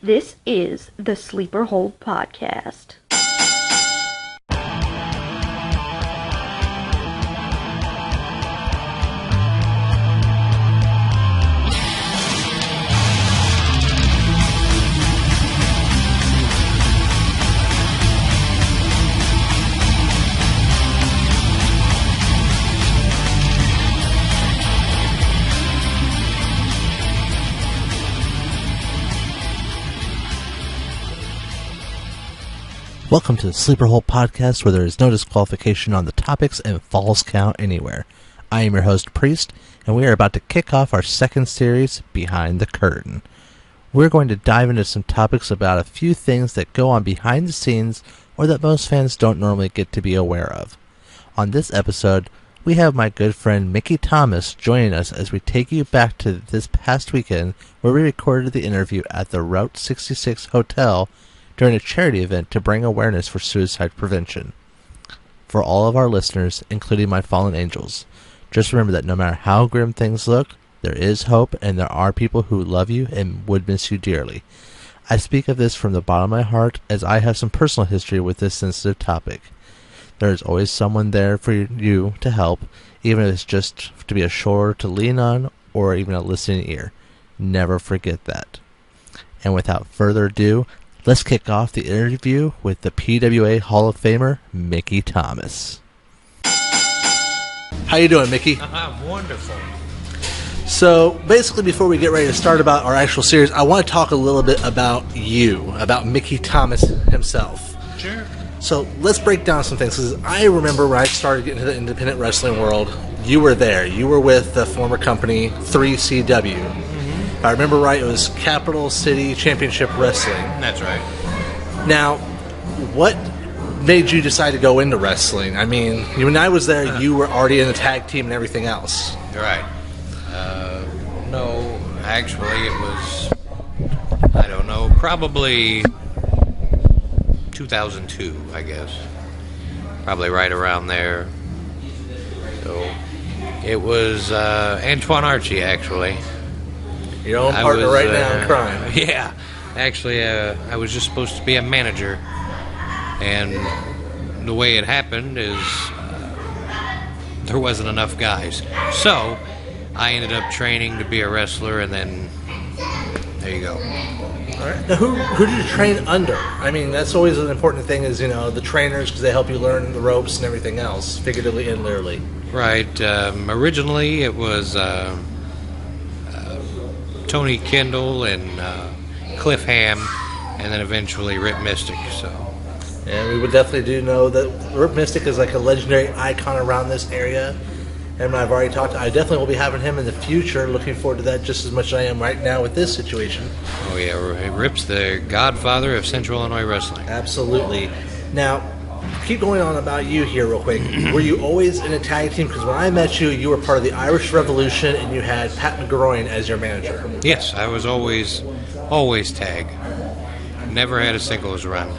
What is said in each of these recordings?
This is the Sleeper Hold Podcast. Welcome to the Sleeper Hole Podcast, where there is no disqualification on the topics and falls count anywhere. I am your host, Priest, and we are about to kick off our second series, Behind the Curtain. We're going to dive into some topics about a few things that go on behind the scenes or that most fans don't normally get to be aware of. On this episode, we have my good friend Mickey Thomas joining us as we take you back to this past weekend where we recorded the interview at the Route 66 Hotel during a charity event to bring awareness for suicide prevention. For all of our listeners, including my fallen angels, just remember that no matter how grim things look, there is hope and there are people who love you and would miss you dearly. I speak of this from the bottom of my heart as I have some personal history with this sensitive topic. There is always someone there for you to help, even if it's just to be a shoulder to lean on or even a listening ear. Never forget that. And without further ado, let's kick off the interview with the PWA Hall of Famer, Mickey Thomas. How you doing, Mickey? I'm wonderful. So, basically, before we get ready to start about our actual series, I want to talk a little bit about you, about Mickey Thomas himself. Sure. So, let's break down some things, because I remember when I started getting into the independent wrestling world, you were there. You were with the former company, 3CW. If I remember right, it was Capital City Championship Wrestling. That's right. Now, what made you decide to go into wrestling? I mean, when I was there, you were already in the tag team and everything else. You're right. No, actually, it was, I don't know, probably 2002, I guess. Probably right around there. So, it was Antoine Archie, actually. Your own partner right now in crime. Yeah. Actually, I was just supposed to be a manager. And the way it happened is there wasn't enough guys. So, I ended up training to be a wrestler, and then there you go. All right. Now, who did you train under? I mean, that's always an important thing is, the trainers, because they help you learn the ropes and everything else, figuratively and literally. Right. Originally, it was Tony Kendall and Cliff Ham, and then eventually Rip Mystic. So, and we would definitely do know that Rip Mystic is like a legendary icon around this area. And I've already talked. I definitely will be having him in the future. Looking forward to that just as much as I am right now with this situation. Oh yeah, Rip's the godfather of Central Illinois wrestling. Absolutely. Now, keep going on about you here real quick. Were you always in a tag team? Because when I met you, you were part of the Irish Revolution, and you had Pat McGroin as your manager. Yes, I was always tag. Never had a singles run.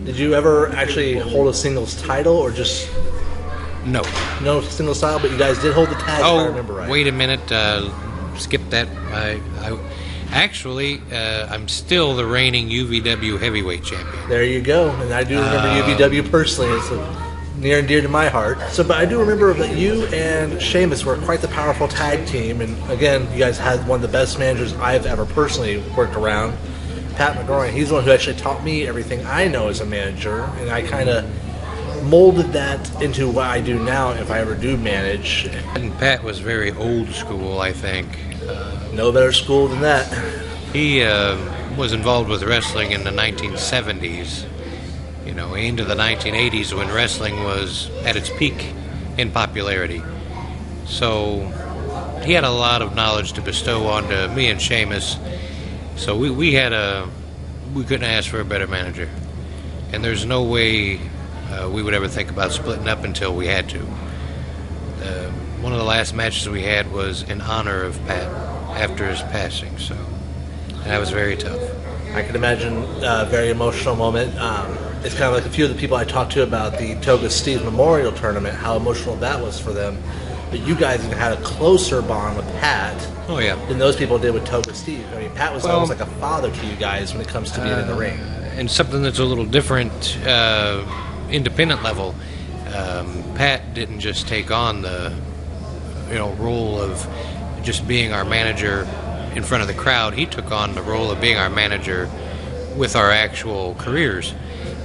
Did you ever actually hold a singles title, or just no singles title? But you guys did hold the tag. If I remember right. Wait a minute. Skip that. I'm still the reigning UVW heavyweight champion. There you go. And I do remember UVW personally. It's near and dear to my heart. But I do remember that you and Sheamus were quite the powerful tag team. And again, you guys had one of the best managers I've ever personally worked around, Pat McGroin. He's the one who actually taught me everything I know as a manager. And I kind of molded that into what I do now if I ever do manage. And Pat was very old school, I think. No better school than that. He was involved with wrestling in the 1970s, into the 1980s when wrestling was at its peak in popularity. So he had a lot of knowledge to bestow onto me and Sheamus. So we couldn't ask for a better manager. And there's no way we would ever think about splitting up until we had to. One of the last matches we had was in honor of Pat after his passing, so that was very tough. I can imagine a very emotional moment. It's kind of like a few of the people I talked to about the Toga Steve Memorial Tournament, how emotional that was for them. but you guys even had a closer bond with Pat Oh, yeah. than those people did with Toga Steve. I mean, Pat was almost like a father to you guys when it comes to being in the ring. And something that's a little different, independent level. Pat didn't just take on the, role of just being our manager in front of the crowd. He took on the role of being our manager with our actual careers.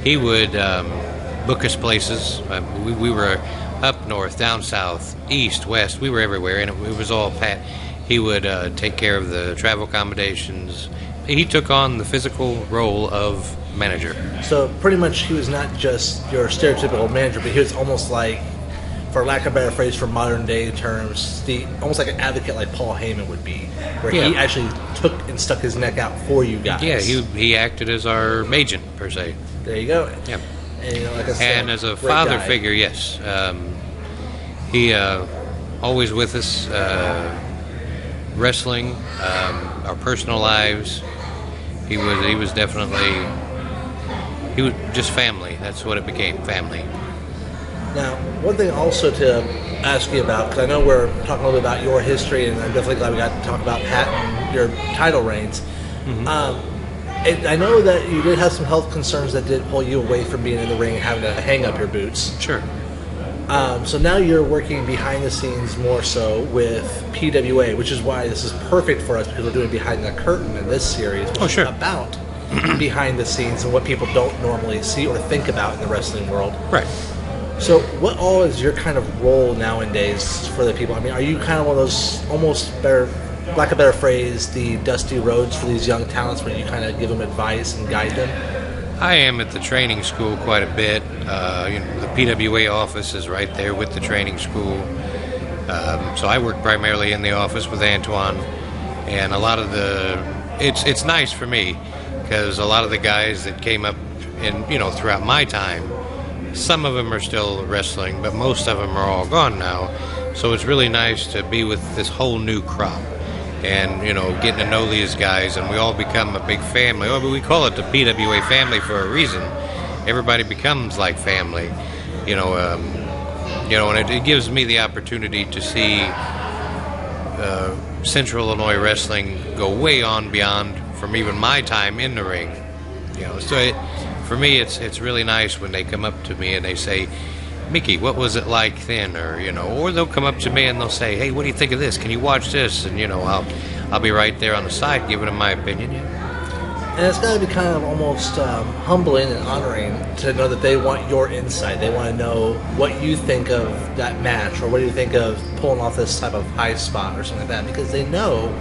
He would book us places. We were up north, down south, east, west. We were everywhere, and it was all Pat. He would take care of the travel accommodations. He took on the physical role of manager. So pretty much he was not just your stereotypical manager, but he was almost like, for lack of a better phrase, for modern day terms, almost like an advocate like Paul Heyman would be, where he actually took and stuck his neck out for you guys. Yeah, he acted as our agent, per se. There you go. Yeah. And, like I said, and as a father figure, yes. He always with us, wrestling, our personal lives. He was definitely, he was just family. That's what it became, family. Now, one thing also to ask you about, because I know we're talking a little bit about your history, and I'm definitely glad we got to talk about Pat and your title reigns. Mm-hmm. I know that you did have some health concerns that did pull you away from being in the ring and having to hang up your boots. Sure. So now you're working behind the scenes more so with PWA, which is why this is perfect for us, because we're doing Behind the Curtain in this series, which is about behind the scenes and what people don't normally see or think about in the wrestling world. Right. So what all is your kind of role nowadays for the people? I mean, are you kind of one of those almost better, lack of a better phrase, the Dusty Rhodes for these young talents where you kind of give them advice and guide them? I am at the training school quite a bit. The PWA office is right there with the training school. So I work primarily in the office with Antoine. And a lot of it's nice for me because a lot of the guys that came up throughout my time, some of them are still wrestling, but most of them are all gone now. So it's really nice to be with this whole new crop and, getting to know these guys, and we all become a big family. But we call it the PWA family for a reason. Everybody becomes like family, and it gives me the opportunity to see Central Illinois wrestling go way on beyond from even my time in the ring. For me, it's really nice when they come up to me and they say, Mickey, what was it like then? Or they'll come up to me and they'll say, hey, what do you think of this? Can you watch this? And, I'll be right there on the side giving them my opinion. And it's got to be kind of almost humbling and honoring to know that they want your insight. They want to know what you think of that match, or what do you think of pulling off this type of high spot or something like that, because they know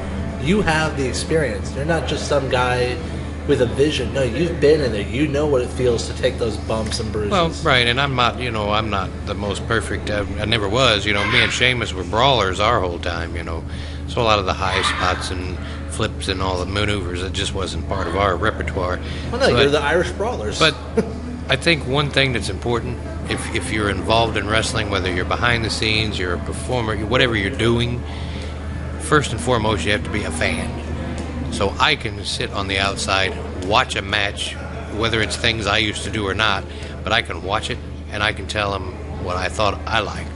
you have the experience. They're not just some guy with a vision. No, you've been in there. You know what it feels to take those bumps and bruises. Well, right, and I'm not the most perfect. I never was. Me and Sheamus were brawlers our whole time. So a lot of the high spots and flips and all the maneuvers, it just wasn't part of our repertoire. Well, no, you're the Irish brawlers. But I think one thing that's important, if you're involved in wrestling, whether you're behind the scenes, you're a performer, whatever you're doing, first and foremost, you have to be a fan. So I can sit on the outside, watch a match, whether it's things I used to do or not, but I can watch it and I can tell them what I thought I liked,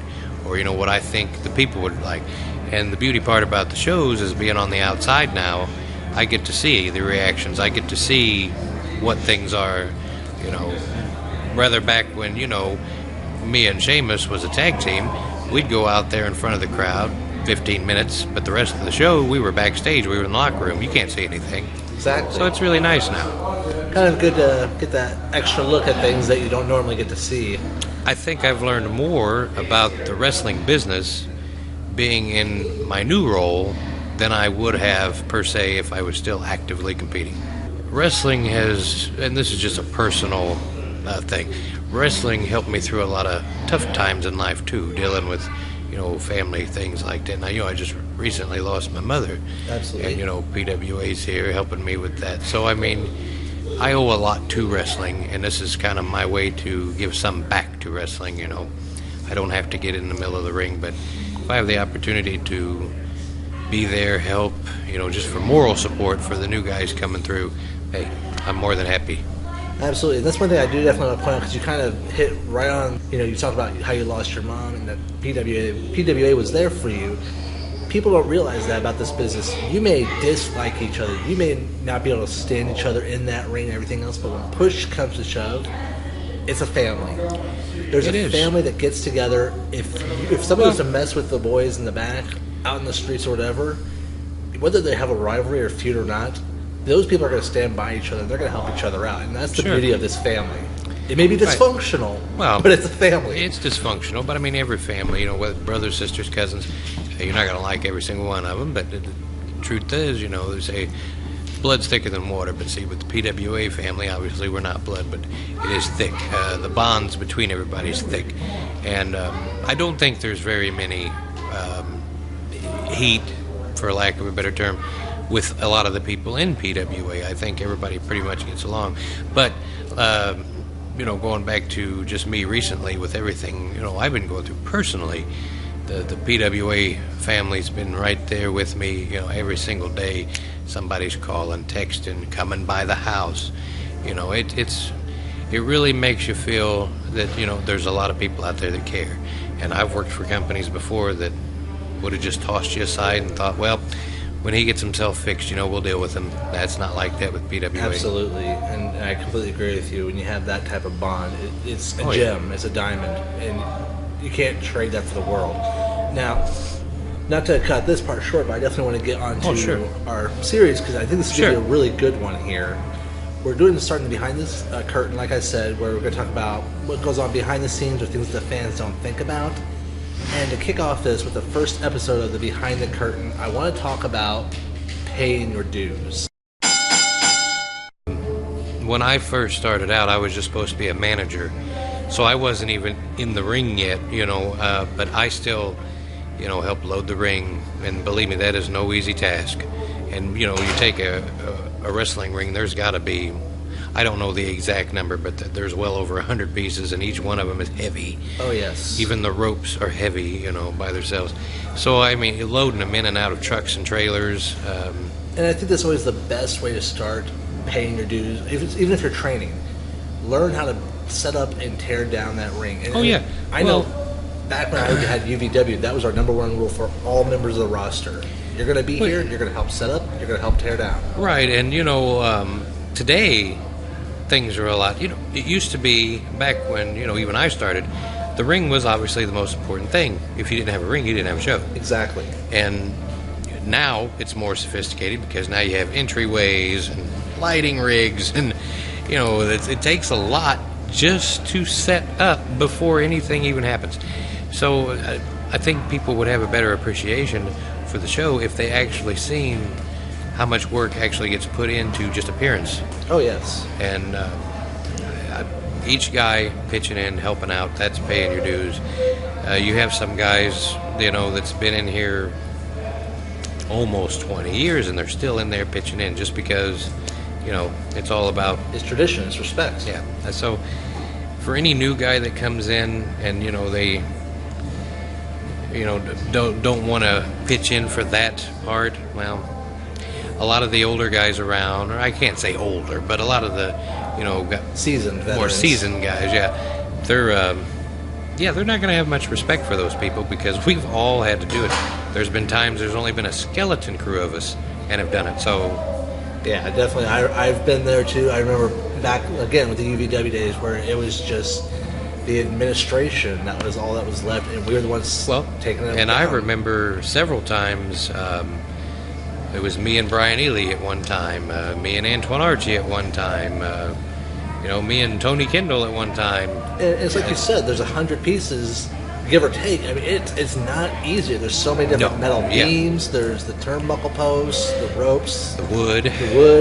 or what I think the people would like. And the beauty part about the shows is being on the outside now, I get to see the reactions. I get to see what things are, rather back when, me and Sheamus was a tag team, we'd go out there in front of the crowd, 15 minutes, but the rest of the show, we were backstage, we were in the locker room. You can't see anything. Exactly. So it's really nice now. Kind of good to get that extra look at things that you don't normally get to see. I think I've learned more about the wrestling business being in my new role than I would have, per se, if I was still actively competing. Wrestling has, and this is just a personal thing, wrestling helped me through a lot of tough times in life, too, dealing with family things like that. Now, I just recently lost my mother. Absolutely. And, PWA's here helping me with that. So, I owe a lot to wrestling, and this is kind of my way to give some back to wrestling, I don't have to get in the middle of the ring, but if I have the opportunity to be there, help, just for moral support for the new guys coming through, hey, I'm more than happy. Absolutely. And that's one thing I do definitely want to point out, because you kind of hit right on, you talk about how you lost your mom and that PWA was there for you. People don't realize that about this business. You may dislike each other. You may not be able to stand each other in that ring and everything else, but when push comes to shove, it's a family. There's a family that gets together. If somebody was to mess with the boys in the back, out in the streets or whatever, whether they have a rivalry or feud or not, those people are going to stand by each other. They're going to help each other out. And that's the beauty of this family. It may be dysfunctional, but it's a family. It's dysfunctional, but I mean, every family, whether brothers, sisters, cousins, you're not going to like every single one of them, but the truth is, they say blood's thicker than water, but see, with the PWA family, obviously we're not blood, but it is thick. The bonds between everybody is thick. And I don't think there's very many heat, for lack of a better term, with a lot of the people in PWA. I think everybody pretty much gets along. But, going back to just me recently with everything, I've been going through personally, the PWA family's been right there with me, every single day. Somebody's calling, texting, coming by the house. It really makes you feel that, there's a lot of people out there that care. And I've worked for companies before that would have just tossed you aside and thought, well, when he gets himself fixed, we'll deal with him. That's not like that with PWA. Absolutely, and I completely agree with you. When you have that type of bond, it's a gem, it's a diamond, and you can't trade that for the world. Now, not to cut this part short, but I definitely want to get on to our series, because I think this is going to be a really good one here. We're doing starting behind this curtain, like I said, where we're going to talk about what goes on behind the scenes or things that the fans don't think about. And to kick off this with the first episode of the Behind the Curtain, I want to talk about paying your dues. When I first started out, I was just supposed to be a manager, so I wasn't even in the ring yet, but I still, helped load the ring, and believe me, that is no easy task. And, you take a wrestling ring, there's got to be, I don't know the exact number, but there's well over 100 pieces, and each one of them is heavy. Oh, yes. Even the ropes are heavy, by themselves. So, I mean, loading them in and out of trucks and trailers. And I think that's always the best way to start paying your dues, even if you're training. Learn how to set up and tear down that ring. And, I know back when I had UVW, that was our number one rule for all members of the roster. You're going to be here, you're going to help set up, you're going to help tear down. Right, and, today things are a lot, it used to be back when, even I started, the ring was obviously the most important thing. If you didn't have a ring, you didn't have a show. Exactly. And now it's more sophisticated, because now you have entryways and lighting rigs, and, it takes a lot just to set up before anything even happens. So I think people would have a better appreciation for the show if they actually seen how much work actually gets put into just appearance. Oh, yes. And each guy pitching in, helping out, that's paying your dues. You have some guys, that's been in here almost 20 years, and they're still in there pitching in just because, it's all about... It's tradition, it's respect. Yeah. So for any new guy that comes in and, they... don't want to pitch in for that part, well... A lot of the older guys around, or I can't say older, but a lot of the, seasoned veterans. More seasoned guys, they're not going to have much respect for those people, because we've all had to do it. There's been times there's only been a skeleton crew of us and have done it. So, yeah, definitely. I've been there too. I remember back again with the UVW days where it was just the administration. That was all that was left, and we were the ones taking it. And down. I remember several times. It was me and Brian Ely at one time, me and Antoine Archie at one time, me and Tony Kendall at one time. And it's like you said, there's 100 pieces, give or take. I mean, it's not easy. There's so many different metal beams. There's the turnbuckle posts, the ropes, the wood,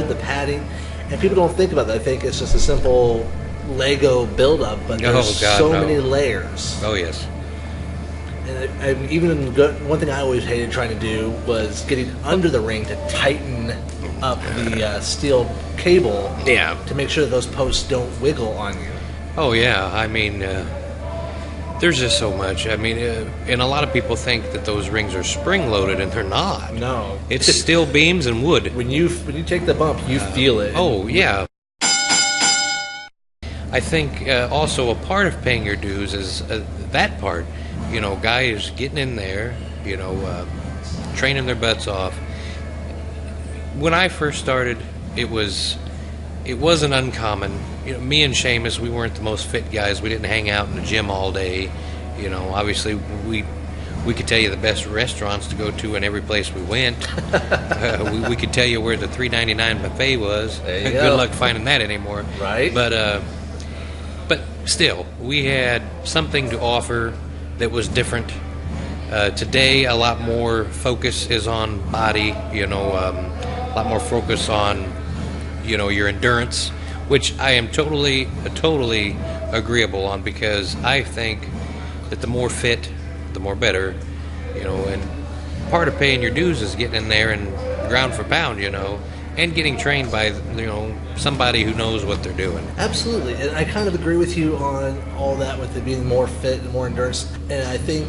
the padding, and people don't think about that. They think it's just a simple Lego build-up, but there's many layers. Oh, yes. And even one thing I always hated trying to do was getting under the ring to tighten up the steel cable to make sure that those posts don't wiggle on you. Oh, yeah. I mean, there's just so much. I mean, and a lot of people think that those rings are spring-loaded, and they're not. No. It's steel beams and wood. When you take the bump, you feel it. Oh, yeah. I think also a part of paying your dues is that part. Guys getting in there, training their butts off. When I first started, it wasn't uncommon. Me and Seamus, we weren't the most fit guys. We didn't hang out in the gym all day. Obviously we could tell you the best restaurants to go to in every place we went. We could tell you where the $3.99 buffet was. Good go. luck finding that anymore. Right. But still, we had something to offer that was different. Today, a lot more focus is on body. A lot more focus on your endurance, which I am totally agreeable on, because I think that the more fit, the more better, and part of paying your dues is getting in there and ground for pound, and getting trained by, somebody who knows what they're doing. Absolutely, and I kind of agree with you on all that, with it being more fit and more endurance. And I think,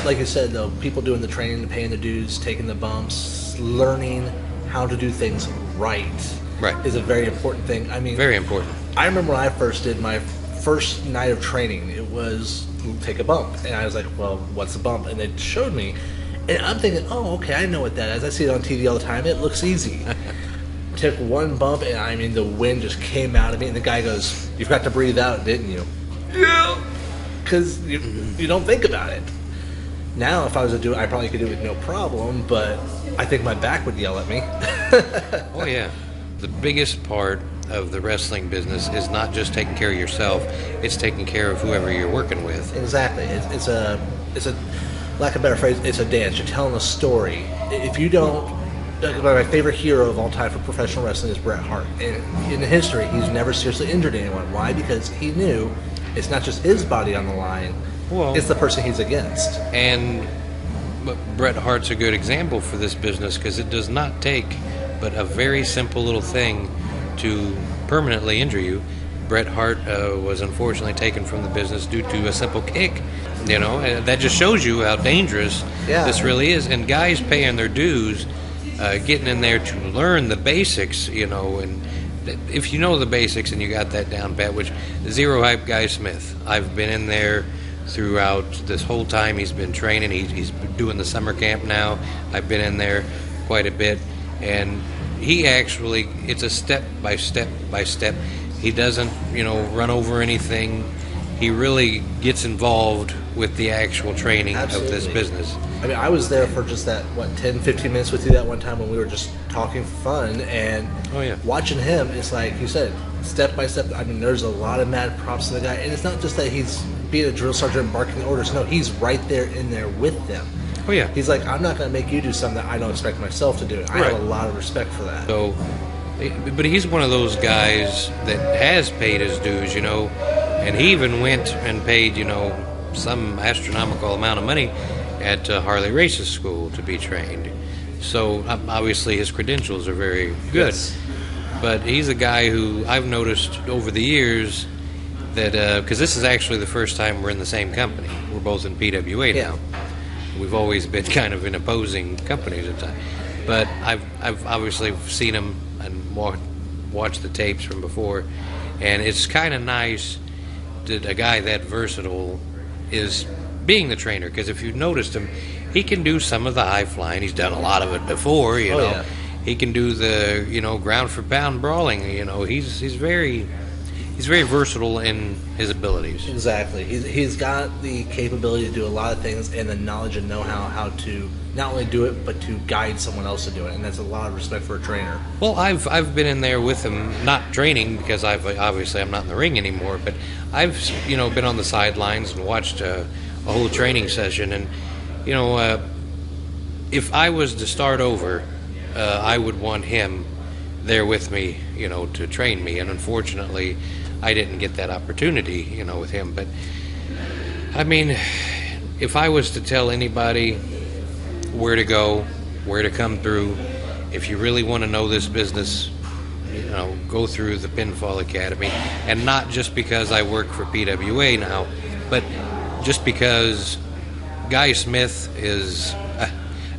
like you said, though, people doing the training, paying the dues, taking the bumps, learning how to do things right is a very important thing. I mean, very important. I remember when I first did my first night of training, it was take a bump, and I was like, well, what's a bump? And it showed me, and I'm thinking, oh, okay, I know what that is. I see it on TV all the time. It looks easy. Took one bump, and I mean, the wind just came out of me, and the guy goes, you forgot to breathe out, didn't you? Yeah. Because you don't think about it. Now, if I was to do it, I probably could do it with no problem, but I think my back would yell at me. Oh, yeah. The biggest part of the wrestling business is not just taking care of yourself, it's taking care of whoever you're working with. Exactly. It's a lack of a better phrase, it's a dance. You're telling a story. If you don't, my favorite hero of all time for professional wrestling is Bret Hart. And in history, he's never seriously injured anyone. Why? Because he knew it's not just his body on the line, it's the person he's against. And Bret Hart's a good example for this business, because it does not take but a very simple little thing to permanently injure you. Bret Hart was unfortunately taken from the business due to a simple kick. And that just shows you how dangerous this really is. And guys paying their dues, getting in there to learn the basics, and if you know the basics and you got that down pat, which Zero Hype Guy Smith, I've been in there throughout this whole time he's been training. He's doing the summer camp now. I've been in there quite a bit, and he actually, it's a step by step. He doesn't, run over anything. He really gets involved with the actual training of this business. I mean, I was there for just that, 10, 15 minutes with you that one time when we were just talking for fun, and watching him, it's like you said, step by step. I mean, there's a lot of mad props to the guy, and it's not just that he's being a drill sergeant barking orders. No, he's right there in there with them. Oh, yeah. He's like, I'm not going to make you do something that I don't expect myself to do. I have a lot of respect for that. So, but he's one of those guys that has paid his dues, and he even went and paid, some astronomical amount of money at Harley Races School to be trained. So, obviously, his credentials are very good. Yes. But he's a guy who I've noticed over the years that, because this is actually the first time we're in the same company. We're both in PWA now. We've always been kind of in opposing companies at times. But I've obviously seen him and watched the tapes from before. And it's kind of nice that a guy that versatile is being the trainer. Because if you've noticed him, he can do some of the high flying. He's done a lot of it before, you know. Yeah. He can do the, ground for pound brawling. He's very versatile in his abilities. Exactly. He's got the capability to do a lot of things and the knowledge and know-how how to not only do it, but to guide someone else to do it. And that's a lot of respect for a trainer. Well, I've been in there with him, not training because I'm not in the ring anymore, but I've, been on the sidelines and watched a whole training session. And, if I was to start over, I would want him there with me, to train me. And unfortunately, I didn't get that opportunity, with him. But, I mean, if I was to tell anybody where to go, where to come through, if you really want to know this business, go through the Pinfall Academy. And not just because I work for PWA now, but just because Guy Smith is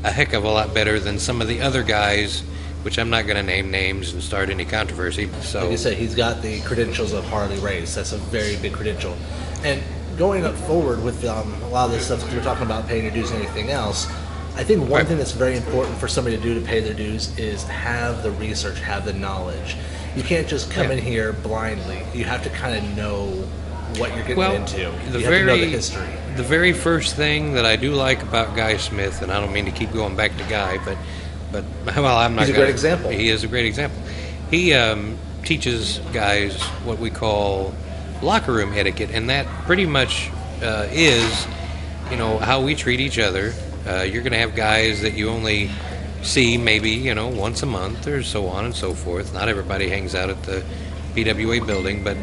a heck of a lot better than some of the other guys which I'm not going to name names and start any controversy. So, like you said, he's got the credentials of Harley Race. That's a very big credential. And going up forward with a lot of this stuff, because we're talking about paying your dues and everything else, I think one thing that's very important for somebody to do to pay their dues is have the research, have the knowledge. You can't just come in here blindly. You have to kind of know what you're getting into. You have to know the history. The very first thing that I do like about Guy Smith, and I don't mean to keep going back to Guy, but well, I'm not. He's a great example. He is a great example. He teaches guys what we call locker room etiquette, and that pretty much is, how we treat each other. You're going to have guys that you only see maybe, once a month or so on and so forth. Not everybody hangs out at the PWA building, but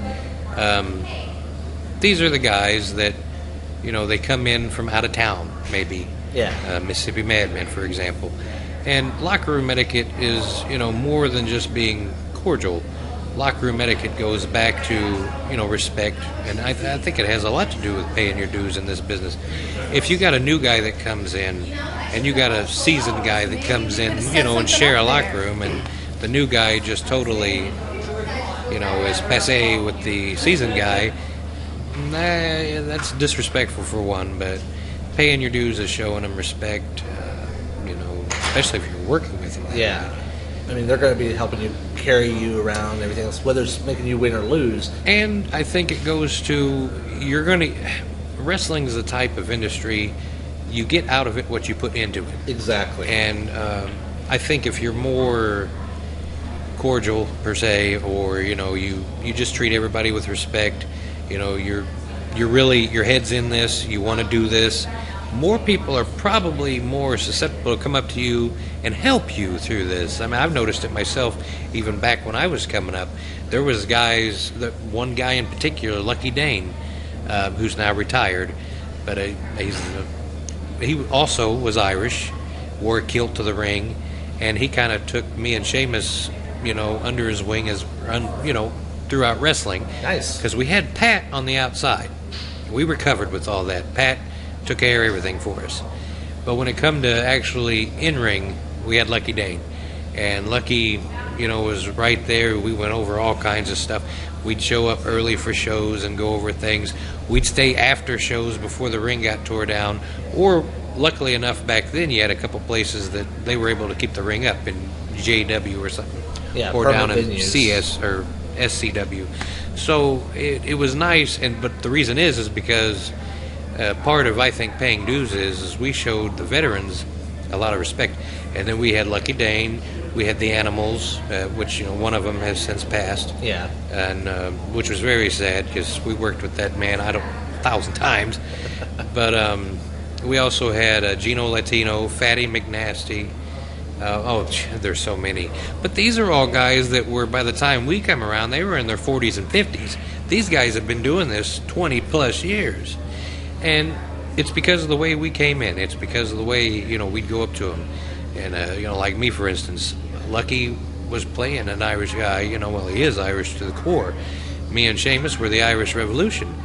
these are the guys that, they come in from out of town, maybe. Yeah. Mississippi Madmen, for example. And locker room etiquette is, more than just being cordial. Locker room etiquette goes back to, respect, and I think it has a lot to do with paying your dues in this business. If you got a new guy that comes in, and you got a seasoned guy that comes in, and share a locker room, and the new guy just totally, is passé with the seasoned guy, that's disrespectful for one, but paying your dues is showing them respect, especially if you're working with them. Yeah. I mean, they're going to be helping you carry you around and everything else, whether it's making you win or lose. And I think it goes to, wrestling is the type of industry, you get out of it what you put into it. Exactly. And I think if you're more cordial, per se, or, you just treat everybody with respect, you're really, your head's in this, you want to do this, more people are probably more susceptible to come up to you and help you through this. I mean, I've noticed it myself even back when I was coming up. There was guys, one guy in particular, Lucky Dane, who's now retired, but he also was Irish, wore a kilt to the ring, and he kind of took me and Sheamus, under his wing as, throughout wrestling. Nice. Because we had Pat on the outside. We were covered with all that. Pat took care of everything for us. But when it come to actually in-ring, we had Lucky Dane. And Lucky, was right there. We went over all kinds of stuff. We'd show up early for shows and go over things. We'd stay after shows before the ring got tore down. Or, luckily enough, back then you had a couple places that they were able to keep the ring up in JW or something. Yeah, or down in venues. CS or SCW. So it was nice, but the reason is because part of, I think, paying dues is we showed the veterans a lot of respect. And then we had Lucky Dane, we had the Animals, which, one of them has since passed. Yeah. And which was very sad because we worked with that man, 1,000 times. But we also had Gino Latino, Fatty McNasty. There's so many. But these are all guys that were, by the time we come around, they were in their 40s and 50s. These guys have been doing this 20 plus years. And it's because of the way we came in. It's because of the way, we'd go up to them. And, like me, for instance, Lucky was playing an Irish guy, he is Irish to the core. Me and Sheamus were the Irish Revolution.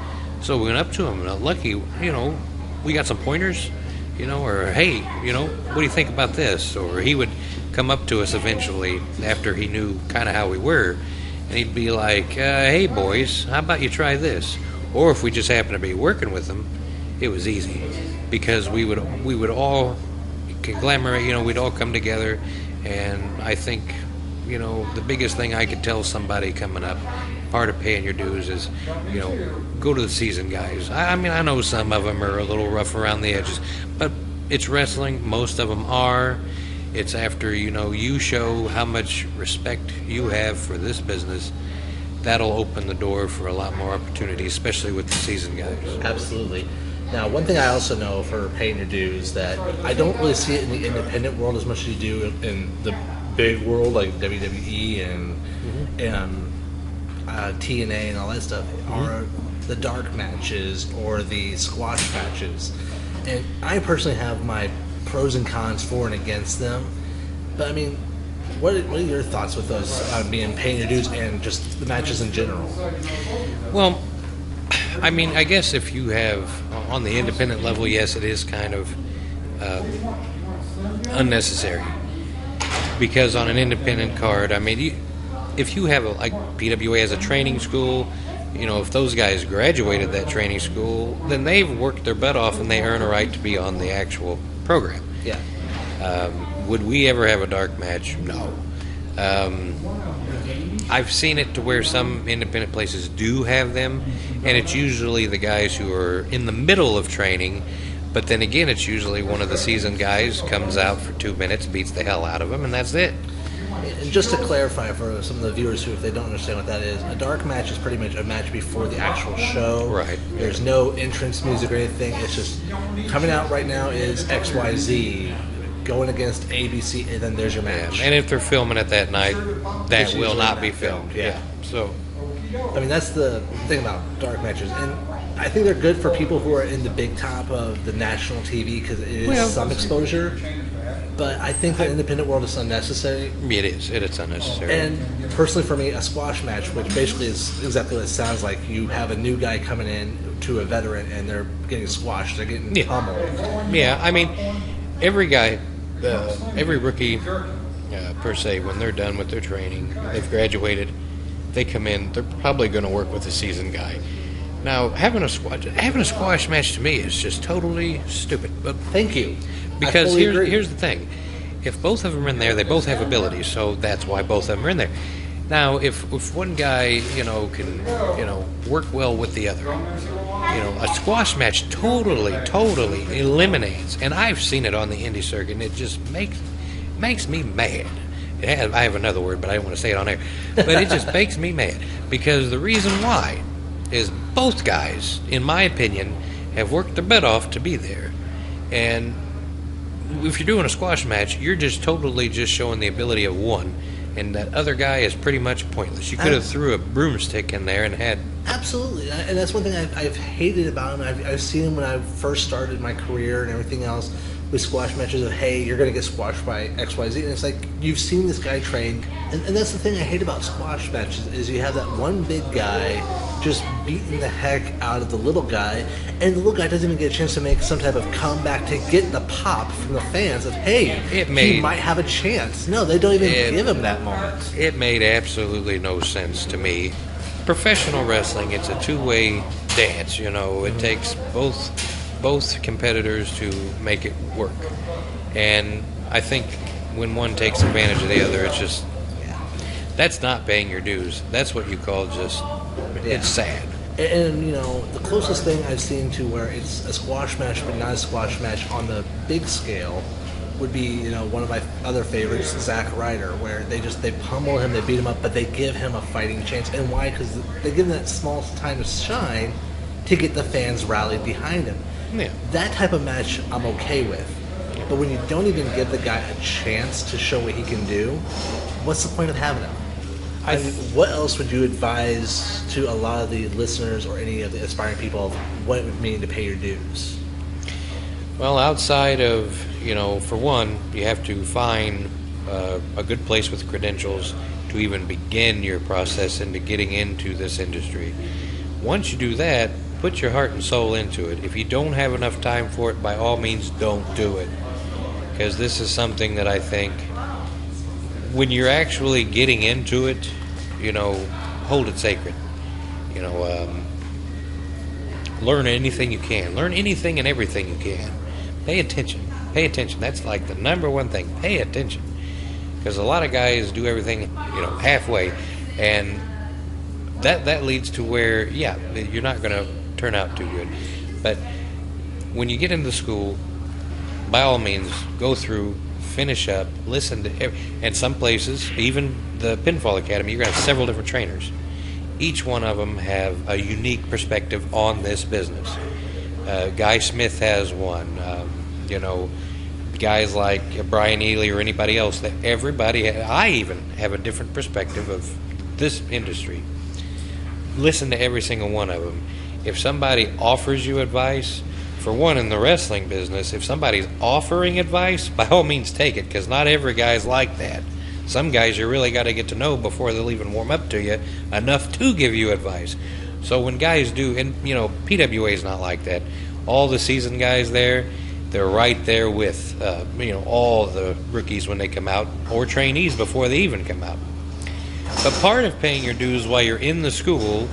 So we went up to him, and Lucky, we got some pointers, or hey, what do you think about this? Or he would come up to us eventually after he knew kind of how we were, and he'd be like, hey boys, how about you try this? Or if we just happened to be working with him, it was easy because we would all conglomerate, we'd all come together, and I think, the biggest thing I could tell somebody coming up, part of paying your dues is, go to the seasoned guys. I mean, I know some of them are a little rough around the edges, but it's wrestling. Most of them are. It's after, you show how much respect you have for this business, that'll open the door for a lot more opportunities, especially with the seasoned guys. Absolutely. Now, one thing I also know for paying your dues that I don't really see it in the independent world as much as you do in the big world like WWE and TNA and all that stuff are the dark matches or the squash matches. And I personally have my pros and cons for and against them. But I mean, what are your thoughts with those being paying your dues and just the matches in general? Well, I mean, I guess if you have, on the independent level, yes, it is kind of unnecessary. Because on an independent card, I mean, if you have like PWA as a training school, if those guys graduated that training school, then they've worked their butt off and they earn a right to be on the actual program. Yeah. Would we ever have a dark match? No. I've seen it to where some independent places do have them, and it's usually the guys who are in the middle of training. But then again, it's usually one of the seasoned guys comes out for 2 minutes, beats the hell out of them, and that's it. And just to clarify for some of the viewers who, if they don't understand what that is, a dark match is pretty much a match before the actual show. Right. There's no entrance music or anything. It's just coming out right now is XYZ going against ABC, and then there's your match. And if they're filming it that night, that will not be filmed. Yeah. So, I mean, that's the thing about dark matches. And I think they're good for people who are in the big top of the national TV because it is some exposure. But I think the independent world is unnecessary. It is. It's unnecessary. And personally for me, a squash match, which basically is exactly what it sounds like. You have a new guy coming in to a veteran, and they're getting squashed. They're getting pummeled. Yeah, I mean, every guy, every rookie, per se, when they're done with their training, they've graduated, they come in, they're probably going to work with a seasoned guy. Now, having a squash match to me is just totally stupid. But thank you. Because here's the thing. If both of them are in there, they both have abilities, so that's why both of them are in there. Now, if one guy, can, work well with the other, a squash match totally eliminates, and I've seen it on the indie circuit, and it just makes me mad. I have another word, but I don't want to say it on air. But it just makes me mad, because the reason why is both guys, in my opinion, have worked their butt off to be there. And if you're doing a squash match, you're just totally just showing the ability of one, and that other guy is pretty much pointless. You could have threw a broomstick in there and had... Absolutely, and that's one thing I've hated about him. I've seen him when I first started my career and everything else with squash matches of, hey, you're going to get squashed by XYZ, and it's like, you've seen this guy train, and that's the thing I hate about squash matches, is you have that one big guy just beating the heck out of the little guy, and the little guy doesn't even get a chance to make some type of comeback to get the pop from the fans of, hey, he might have a chance. No, they don't even give him that moment. It made absolutely no sense to me. Professional wrestling, it's a two-way dance, It takes both competitors to make it work. And I think when one takes advantage of the other, it's just, that's not paying your dues. That's what you call just, it's sad. And, the closest thing I've seen to where it's a squash match but not a squash match on the big scale would be, one of my other favorites, Zack Ryder, where they pummel him, they beat him up, but they give him a fighting chance. And why? Because they give him that small time to shine to get the fans rallied behind him. Yeah. That type of match I'm okay with. But when you don't even give the guy a chance to show what he can do, what's the point of having him? What else would you advise to a lot of the listeners or any of the aspiring people of what it would mean to pay your dues? Well, outside of, for one, you have to find a good place with credentials to even begin your process into getting into this industry. Once you do that, put your heart and soul into it. If you don't have enough time for it, by all means, don't do it. Because this is something that I think, when you're actually getting into it, hold it sacred. Learn anything you can. Learn anything and everything you can. Pay attention. Pay attention. That's like the number one thing. Pay attention. Because a lot of guys do everything, halfway. And that leads to where, you're not going to turn out too good. But when you get into school, by all means, go through, finish up, listen to and some places, even the Pinfall Academy, you're going to have several different trainers. Each one of them have a unique perspective on this business. Guy Smith has one. Guys like Brian Ely or anybody else, that I even have a different perspective of this industry. Listen to every single one of them. If somebody offers you advice, for one, in the wrestling business, if somebody's offering advice, by all means take it, because not every guy's like that. Some guys you really got to get to know before they'll even warm up to you enough to give you advice. So when guys do, and PWA is not like that. All the seasoned guys there, They're right there with all the rookies when they come out, or trainees before they even come out. But part of paying your dues while you're in the school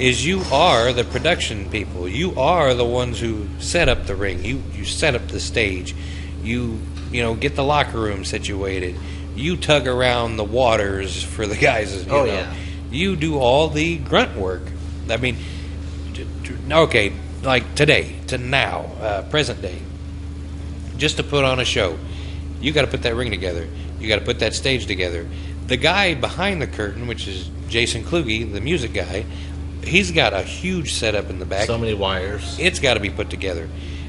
is you are the production people. You are the ones who set up the ring. You set up the stage. You get the locker room situated. You tug around the waters for the guys. You do all the grunt work. I mean, okay, like today to now, present day, just to put on a show, you got to put that ring together. You got to put that stage together. The guy behind the curtain, which is Jason Kluge, the music guy, he's got a huge setup in the back. So many wires. It's got to be put together.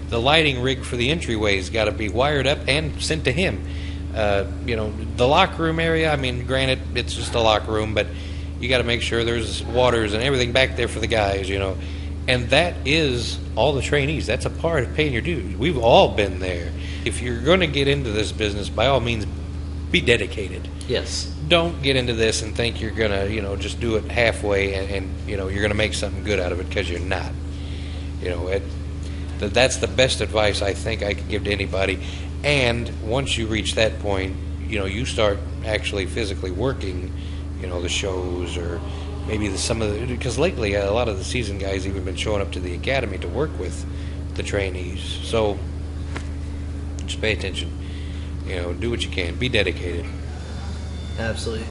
The lighting rig for the entryway's got to be wired up and sent to him. The locker room area, I mean, granted, it's just a locker room, but you got to make sure there's waters and everything back there for the guys, And that is all the trainees. That's a part of paying your dues. We've all been there. If you're going to get into this business, by all means, be dedicated. Yes. Don't get into this and think you're going to, just do it halfway and you're going to make something good out of it, because you're not. That's the best advice I think I could give to anybody. And once you reach that point, you start actually physically working, the shows, or maybe because lately a lot of the seasoned guys even been showing up to the academy to work with the trainees. So just pay attention. Do what you can. Be dedicated. Absolutely.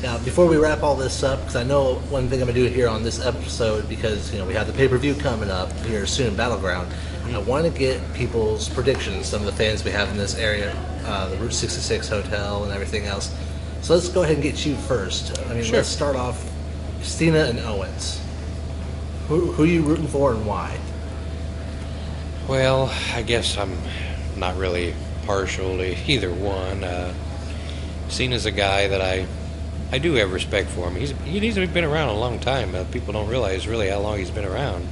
Now, before we wrap all this up, because I know one thing I'm going to do here on this episode, because we have the pay-per-view coming up here soon, Battleground, I want to get people's predictions, some of the fans we have in this area, the Route 66 Hotel and everything else. So let's go ahead and get you first. Sure. Let's start off Cena and Owens. Who are you rooting for and why? Well, I guess I'm not really partial to either one. Cena's a guy that I do have respect for him. He's been around a long time. People don't realize really how long he's been around.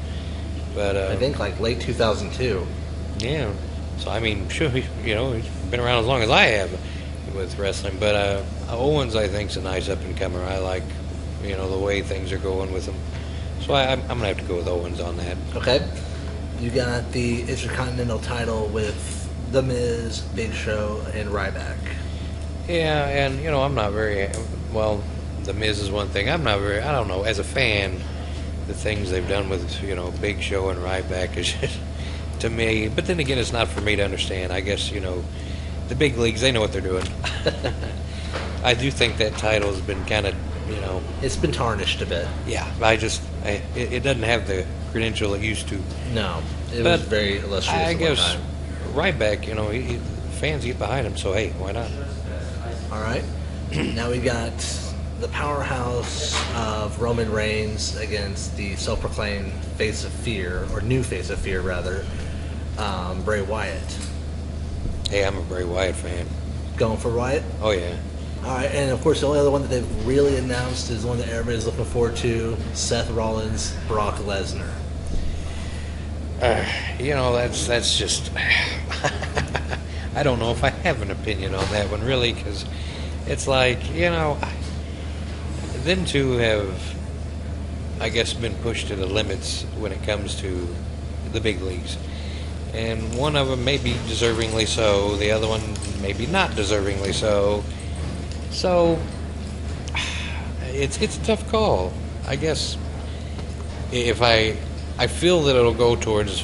But I think like late 2002. Yeah. So I mean, sure, he's been around as long as I have with wrestling. But Owens, I think, is a nice up and comer. I like the way things are going with him. So I'm gonna have to go with Owens on that. Okay. You got the Intercontinental title with The Miz, Big Show, and Ryback. Yeah, and I'm not very well. The Miz is one thing. I don't know, as a fan, the things they've done with Big Show and Ryback is just, to me. But then again, it's not for me to understand. I guess the big leagues, they know what they're doing. I do think that title has been kind of it's been tarnished a bit. Yeah, it doesn't have the credential it used to. No, it was very illustrious. I at guess one time. Ryback, fans get behind him, so hey, why not? All right. Now we got the powerhouse of Roman Reigns against the self-proclaimed face of fear, or new face of fear, rather, Bray Wyatt. Hey, I'm a Bray Wyatt fan. Going for Wyatt? Oh, yeah. All right, and of course the only other one that they've really announced is one that everybody's looking forward to, Seth Rollins, Brock Lesnar. That's just... I don't know if I have an opinion on that one, really, because it's like, them two have, I guess, been pushed to the limits when it comes to the big leagues. And one of them may be deservingly so, the other one maybe not deservingly so. So, it's a tough call. I guess if I feel that it'll go towards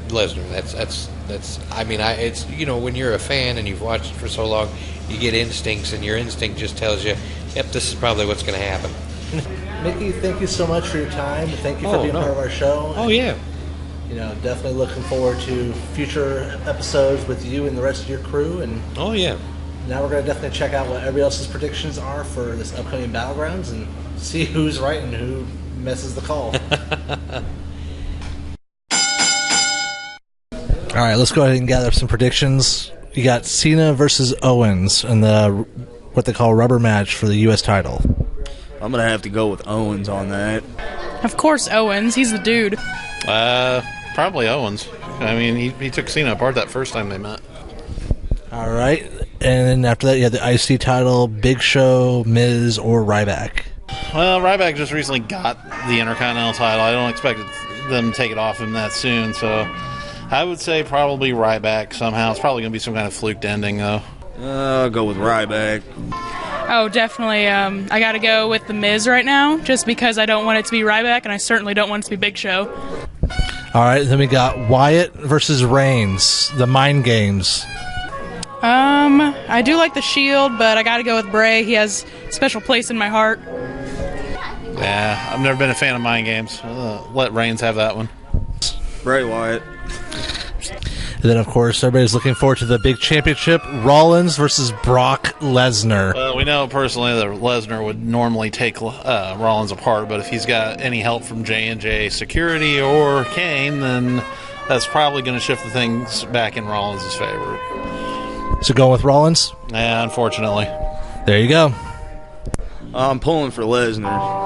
Lesnar. That's. I mean, it's when you're a fan and you've watched it for so long, you get instincts, and your instinct just tells you, yep, this is probably what's going to happen. Mickey, thank you so much for your time. Thank you for being part of our show. Oh, yeah. Definitely looking forward to future episodes with you and the rest of your crew. And oh, yeah. Now we're going to definitely check out what everybody else's predictions are for this upcoming Battlegrounds and see who's right and who messes the call. All right, let's go ahead and gather up some predictions. You got Cena versus Owens in the what they call rubber match for the U.S. title. I'm going to have to go with Owens on that. Of course, Owens. He's the dude. Probably Owens. I mean, he took Cena apart that first time they met. All right. And then after that, you have the IC title, Big Show, Miz, or Ryback. Well, Ryback just recently got the Intercontinental title. I don't expect them to take it off him that soon, so I would say probably Ryback somehow. It's probably going to be some kind of fluked ending, though. I'll go with Ryback. Oh, definitely. I got to go with The Miz right now, just because I don't want it to be Ryback, and I certainly don't want it to be Big Show. All right, then we got Wyatt versus Reigns, the Mind Games. I do like the Shield, but I got to go with Bray. He has a special place in my heart. Yeah, I've never been a fan of mind games. Let Reigns have that one. Bray Wyatt. And then, of course, everybody's looking forward to the big championship, Rollins versus Brock Lesnar. We know personally that Lesnar would normally take Rollins apart, but if he's got any help from J&J Security or Kane, then that's probably going to shift the things back in Rollins' favor. So going with Rollins? Yeah, unfortunately. There you go. I'm pulling for Lesnar.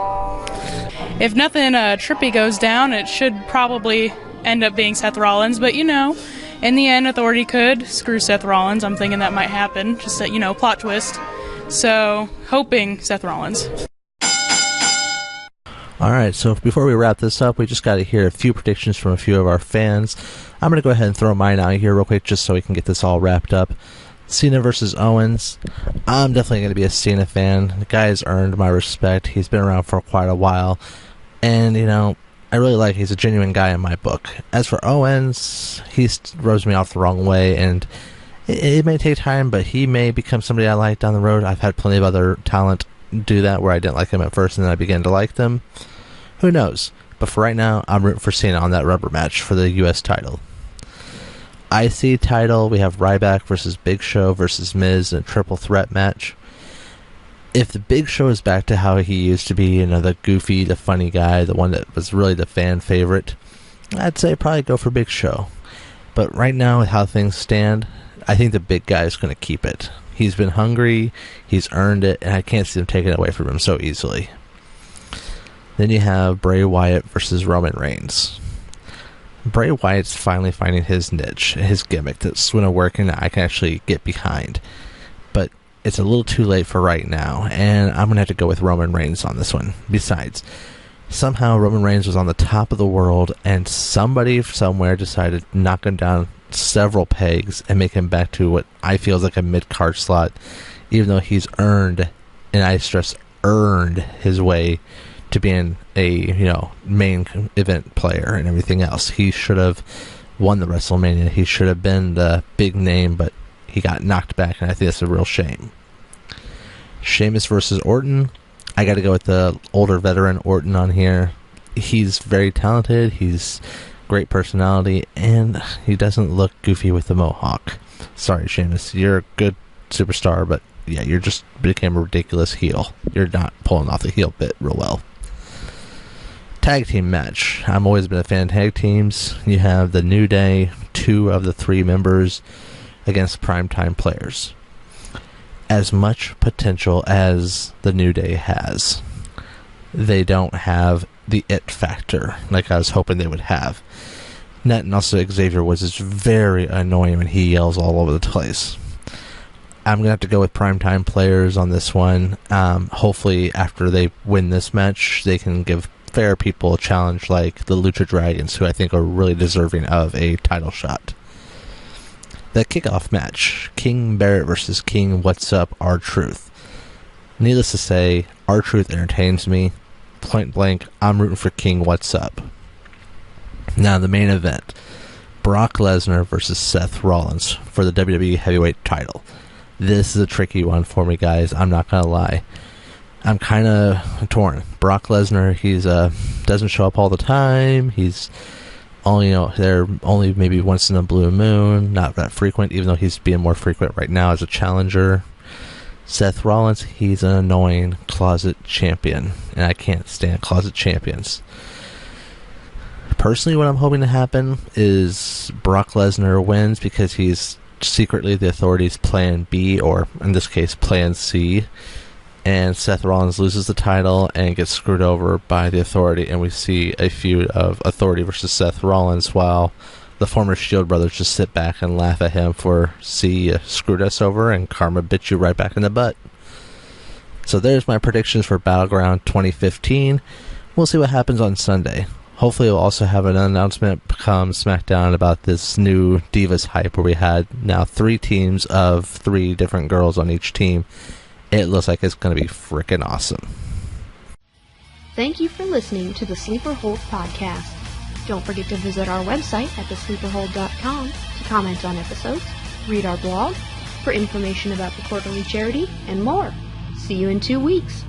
If nothing trippy goes down, it should probably end up being Seth Rollins, but in the end, Authority could screw Seth Rollins. I'm thinking that might happen. Just a, plot twist. So, hoping Seth Rollins. All right, so before we wrap this up, we just got to hear a few predictions from a few of our fans. I'm going to go ahead and throw mine out here real quick just so we can get this all wrapped up. Cena versus Owens. I'm definitely going to be a Cena fan. The guy has earned my respect. He's been around for quite a while. And, I really like he's a genuine guy in my book. As for Owens, he rubs me off the wrong way, and it may take time, but he may become somebody I like down the road. I've had plenty of other talent do that where I didn't like him at first and then I began to like them. Who knows? But for right now, I'm rooting for Cena on that rubber match for the U.S. title. IC title, we have Ryback versus Big Show versus Miz in a triple threat match. If the Big Show is back to how he used to be, the goofy, the funny guy, the one that was really the fan favorite, I'd say probably go for Big Show. But right now, with how things stand, I think the big guy is going to keep it. He's been hungry, he's earned it, and I can't see them taking it away from him so easily. Then you have Bray Wyatt versus Roman Reigns. Bray Wyatt's finally finding his niche, his gimmick that's going to work and I can actually get behind. But it's a little too late for right now, and I'm going to have to go with Roman Reigns on this one. Besides, somehow Roman Reigns was on the top of the world, and somebody somewhere decided to knock him down several pegs and make him back to what I feel is like a mid-card slot, even though he's earned, and I stress earned, his way to being a main event player and everything else. He should have won the WrestleMania. He should have been the big name, but he got knocked back, and I think that's a real shame. Sheamus versus Orton. I got to go with the older veteran Orton on here. He's very talented. He's great personality, and he doesn't look goofy with the mohawk. Sorry, Sheamus. You're a good superstar, but yeah, you're just became a ridiculous heel. You're not pulling off the heel bit real well. Tag team match. I've always been a fan of tag teams. You have the New Day, 2 of the 3 members against primetime players. As much potential as the New Day has, they don't have the it factor like I was hoping they would have. Net and also Xavier Woods is very annoying when he yells all over the place. I'm going to have to go with primetime players on this one. Hopefully after they win this match, they can give fair people a challenge like the Lucha Dragons, who I think are really deserving of a title shot. The kickoff match, King Barrett versus King What's Up R-Truth. Needless to say, R-Truth entertains me. Point blank, I'm rooting for King What's Up. Now the main event, Brock Lesnar versus Seth Rollins for the WWE Heavyweight title. This is a tricky one for me, guys. I'm not going to lie. I'm kind of torn. Brock Lesnar, he's doesn't show up all the time. He's only there only maybe once in a blue moon, not that frequent, even though he's being more frequent right now as a challenger. Seth Rollins, he's an annoying closet champion, and I can't stand closet champions. Personally, what I'm hoping to happen is Brock Lesnar wins because he's secretly the Authority's plan B, or in this case plan C, and Seth Rollins loses the title and gets screwed over by the Authority, and we see a feud of Authority versus Seth Rollins while the former Shield brothers just sit back and laugh at him for, see, you screwed us over and karma bit you right back in the butt. So there's my predictions for Battleground 2015. We'll see what happens on Sunday. Hopefully we'll also have an announcement come SmackDown about this new Divas hype where we had now 3 teams of 3 different girls on each team. It looks like it's going to be freaking awesome. Thank you for listening to the Sleeper Hold podcast. Don't forget to visit our website at thesleeperhold.com to comment on episodes, read our blog, for information about the quarterly charity, and more. See you in 2 weeks.